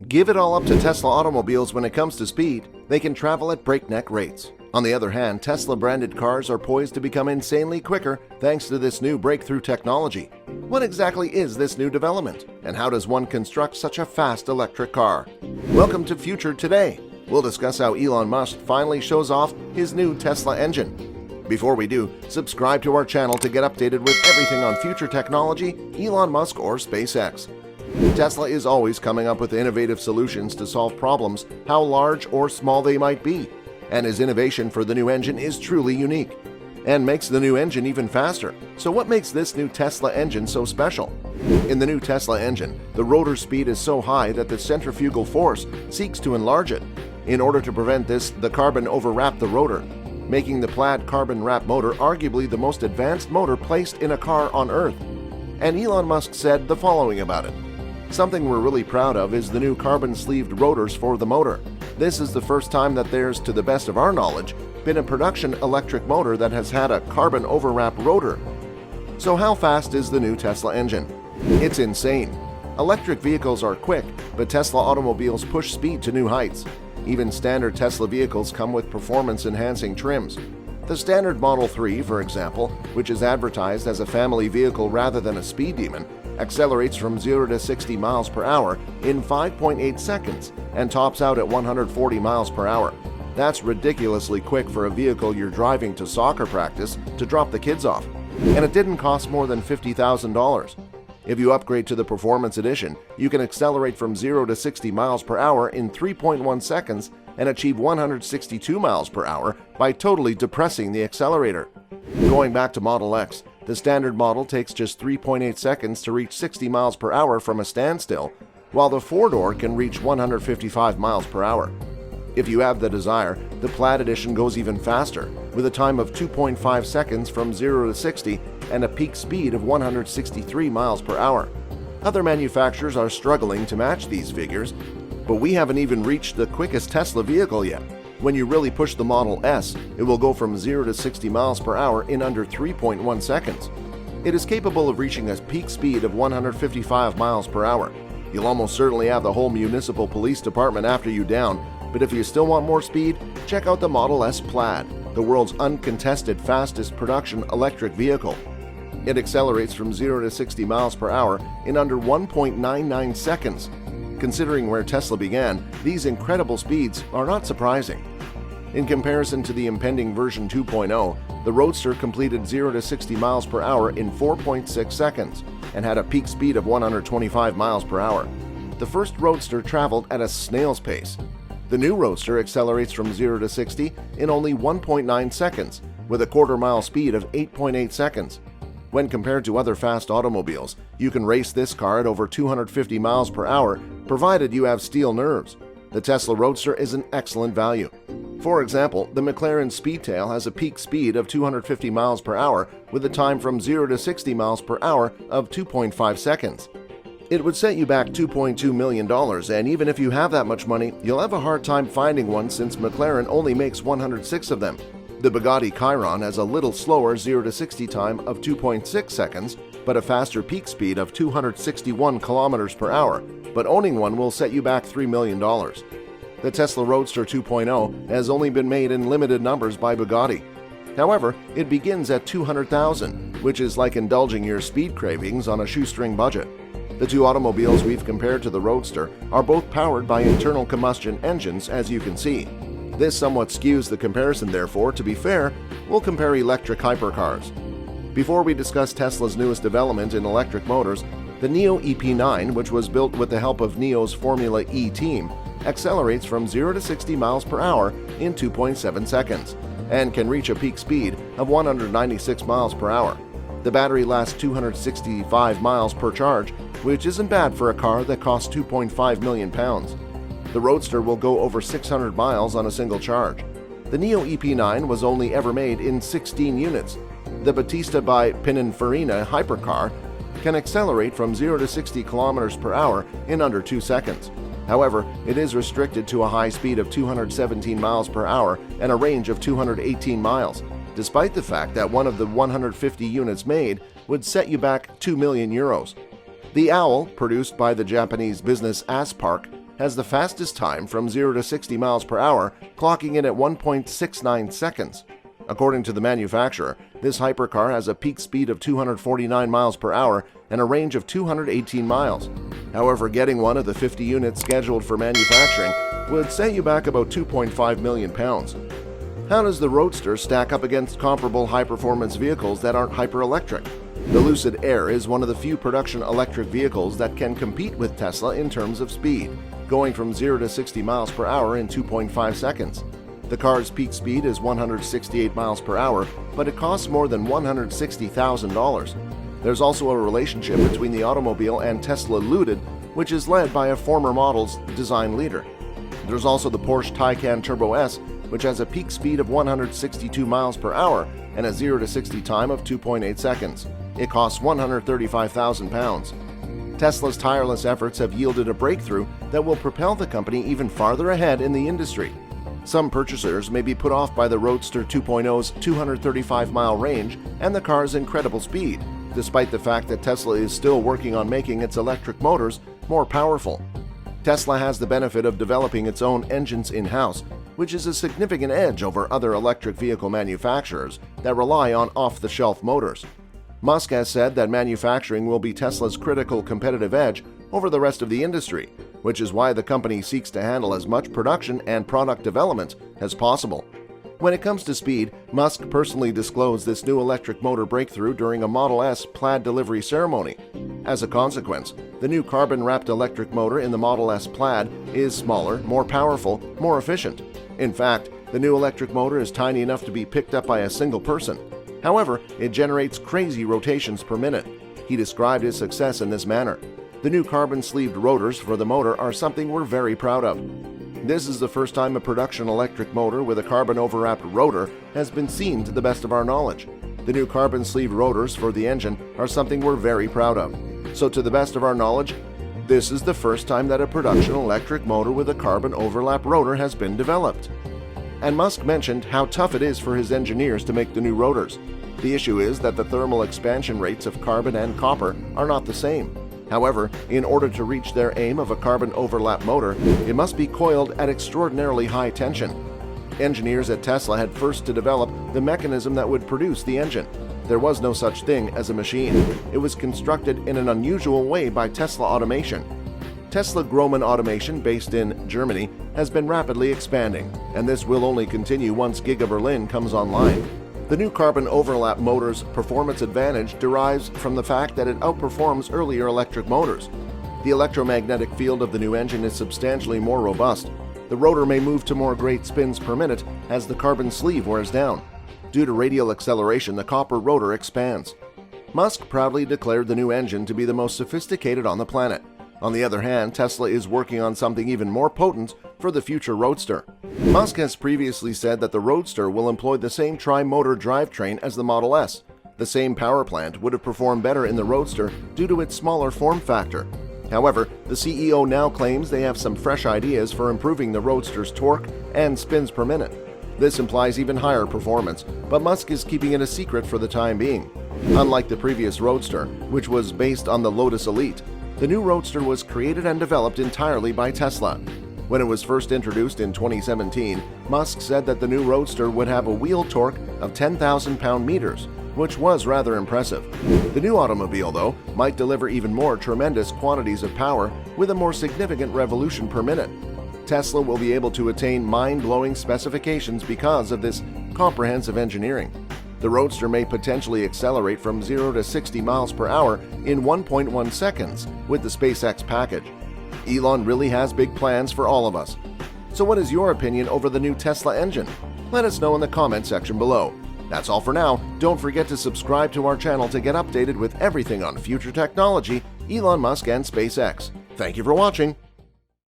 Give it all up to Tesla automobiles when it comes to speed. They can travel at breakneck rates. On the other hand, Tesla-branded cars are poised to become insanely quicker thanks to this new breakthrough technology. What exactly is this new development, and how does one construct such a fast electric car? Welcome to Future Today. We'll discuss how Elon Musk finally shows off his new Tesla engine. Before we do, subscribe to our channel to get updated with everything on future technology, Elon Musk, or SpaceX. Tesla is always coming up with innovative solutions to solve problems, how large or small they might be. And his innovation for the new engine is truly unique and makes the new engine even faster. So what makes this new Tesla engine so special? In the new Tesla engine, the rotor speed is so high that the centrifugal force seeks to enlarge it. In order to prevent this, the carbon overwrapped the rotor, making the Plaid carbon wrap motor arguably the most advanced motor placed in a car on Earth. And Elon Musk said the following about it. Something we're really proud of is the new carbon-sleeved rotors for the motor. This is the first time that there's, to the best of our knowledge, been a production electric motor that has had a carbon overwrap rotor. So how fast is the new Tesla engine? It's insane. Electric vehicles are quick, but Tesla automobiles push speed to new heights. Even standard Tesla vehicles come with performance-enhancing trims. The standard Model 3, for example, which is advertised as a family vehicle rather than a speed demon, accelerates from 0 to 60 miles per hour in 5.8 seconds and tops out at 140 miles per hour. That's ridiculously quick for a vehicle you're driving to soccer practice to drop the kids off. And it didn't cost more than $50,000. If you upgrade to the Performance Edition, you can accelerate from 0 to 60 miles per hour in 3.1 seconds and achieve 162 miles per hour by totally depressing the accelerator. Going back to Model X, the standard model takes just 3.8 seconds to reach 60 miles per hour from a standstill, while the four-door can reach 155 miles per hour. If you have the desire, the Plaid Edition goes even faster, with a time of 2.5 seconds from 0 to 60 and a peak speed of 163 miles per hour. Other manufacturers are struggling to match these figures, but we haven't even reached the quickest Tesla vehicle yet. When you really push the Model S, it will go from 0 to 60 miles per hour in under 3.1 seconds. It is capable of reaching a peak speed of 155 miles per hour. You'll almost certainly have the whole municipal police department after you down, but if you still want more speed, check out the Model S Plaid, the world's uncontested fastest production electric vehicle. It accelerates from 0 to 60 miles per hour in under 1.99 seconds. Considering where Tesla began, these incredible speeds are not surprising. In comparison to the impending version 2.0, the Roadster completed 0 to 60 miles per hour in 4.6 seconds and had a peak speed of 125 miles per hour. The first Roadster traveled at a snail's pace. The new Roadster accelerates from 0 to 60 in only 1.9 seconds, with a quarter-mile speed of 8.8 seconds. When compared to other fast automobiles, you can race this car at over 250 miles per hour, provided you have steel nerves. The Tesla Roadster is an excellent value. For example, the McLaren Speedtail has a peak speed of 250 miles per hour with a time from 0 to 60 miles per hour of 2.5 seconds. It would set you back $2.2 million, and even if you have that much money, you'll have a hard time finding one since McLaren only makes 106 of them. The Bugatti Chiron has a little slower 0 to 60 time of 2.6 seconds, but a faster peak speed of 261 kilometers per hour, but owning one will set you back $3 million. The Tesla Roadster 2.0 has only been made in limited numbers by Bugatti. However, it begins at $200,000, which is like indulging your speed cravings on a shoestring budget. The two automobiles we've compared to the Roadster are both powered by internal combustion engines, as you can see. This somewhat skews the comparison, therefore, to be fair, we'll compare electric hypercars. Before we discuss Tesla's newest development in electric motors, the NIO EP9, which was built with the help of NIO's Formula E team, accelerates from 0 to 60 miles per hour in 2.7 seconds and can reach a peak speed of 196 miles per hour. The battery lasts 265 miles per charge, which isn't bad for a car that costs 2.5 million pounds. The Roadster will go over 600 miles on a single charge. The NIO EP9 was only ever made in 16 units. The Battista by PININFARINA hypercar can accelerate from 0 to 60 kilometers per hour in under 2 seconds. However, it is restricted to a high speed of 217 miles per hour and a range of 218 miles, despite the fact that one of the 150 units made would set you back €2 million. The Owl, produced by the Japanese business HYPERCAR, has the fastest time from 0 to 60 miles per hour, clocking in at 1.69 seconds. According to the manufacturer, this hypercar has a peak speed of 249 miles per hour and a range of 218 miles. However, getting one of the 50 units scheduled for manufacturing would set you back about £2.5 million. How does the Roadster stack up against comparable high-performance vehicles that aren't hyper-electric? The Lucid Air is one of the few production electric vehicles that can compete with Tesla in terms of speed, going from 0 to 60 miles per hour in 2.5 seconds. The car's peak speed is 168 miles per hour, but it costs more than $160,000. There's also a relationship between the automobile and Tesla Lucid, which is led by a former model's design leader. There's also the Porsche Taycan Turbo S, which has a peak speed of 162 miles per hour and a 0 to 60 time of 2.8 seconds. It costs £135,000. Tesla's tireless efforts have yielded a breakthrough that will propel the company even farther ahead in the industry. Some purchasers may be put off by the Roadster 2.0's 235-mile range and the car's incredible speed, despite the fact that Tesla is still working on making its electric motors more powerful. Tesla has the benefit of developing its own engines in-house, which is a significant edge over other electric vehicle manufacturers that rely on off-the-shelf motors. Musk has said that manufacturing will be Tesla's critical competitive edge over the rest of the industry, which is why the company seeks to handle as much production and product development as possible. When it comes to speed, Musk personally disclosed this new electric motor breakthrough during a Model S Plaid delivery ceremony. As a consequence, the new carbon-wrapped electric motor in the Model S Plaid is smaller, more powerful, more efficient. In fact, the new electric motor is tiny enough to be picked up by a single person. However, it generates crazy rotations per minute. He described his success in this manner. The new carbon-sleeved rotors for the motor are something we're very proud of. This is the first time a production electric motor with a carbon overwrapped rotor has been seen to the best of our knowledge. The new carbon-sleeved rotors for the engine are something we're very proud of. So to the best of our knowledge, this is the first time that a production electric motor with a carbon overlap rotor has been developed. And Musk mentioned how tough it is for his engineers to make the new rotors. The issue is that the thermal expansion rates of carbon and copper are not the same. However, in order to reach their aim of a carbon overlap motor, it must be coiled at extraordinarily high tension. Engineers at Tesla had first to develop the mechanism that would produce the engine. There was no such thing as a machine. It was constructed in an unusual way by Tesla Automation. Tesla Grohmann Automation, based in Germany, has been rapidly expanding, and this will only continue once Giga Berlin comes online. The new carbon overlap motor's performance advantage derives from the fact that it outperforms earlier electric motors. The electromagnetic field of the new engine is substantially more robust. The rotor may move to more great spins per minute as the carbon sleeve wears down. Due to radial acceleration, the copper rotor expands. Musk proudly declared the new engine to be the most sophisticated on the planet. On the other hand, Tesla is working on something even more potent for the future Roadster. Musk has previously said that the Roadster will employ the same tri-motor drivetrain as the Model S. The same power plant would have performed better in the Roadster due to its smaller form factor. However, the CEO now claims they have some fresh ideas for improving the Roadster's torque and spins per minute. This implies even higher performance, but Musk is keeping it a secret for the time being. Unlike the previous Roadster, which was based on the Lotus Elite, the new Roadster was created and developed entirely by Tesla. When it was first introduced in 2017, Musk said that the new Roadster would have a wheel torque of 10,000 pound-meters, which was rather impressive. The new automobile, though, might deliver even more tremendous quantities of power with a more significant revolution per minute. Tesla will be able to attain mind-blowing specifications because of this comprehensive engineering. The Roadster may potentially accelerate from 0 to 60 miles per hour in 1.1 seconds with the SpaceX package. Elon really has big plans for all of us. So what is your opinion over the new Tesla engine? Let us know in the comment section below. That's all for now. Don't forget to subscribe to our channel to get updated with everything on future technology, Elon Musk, and SpaceX. Thank you for watching.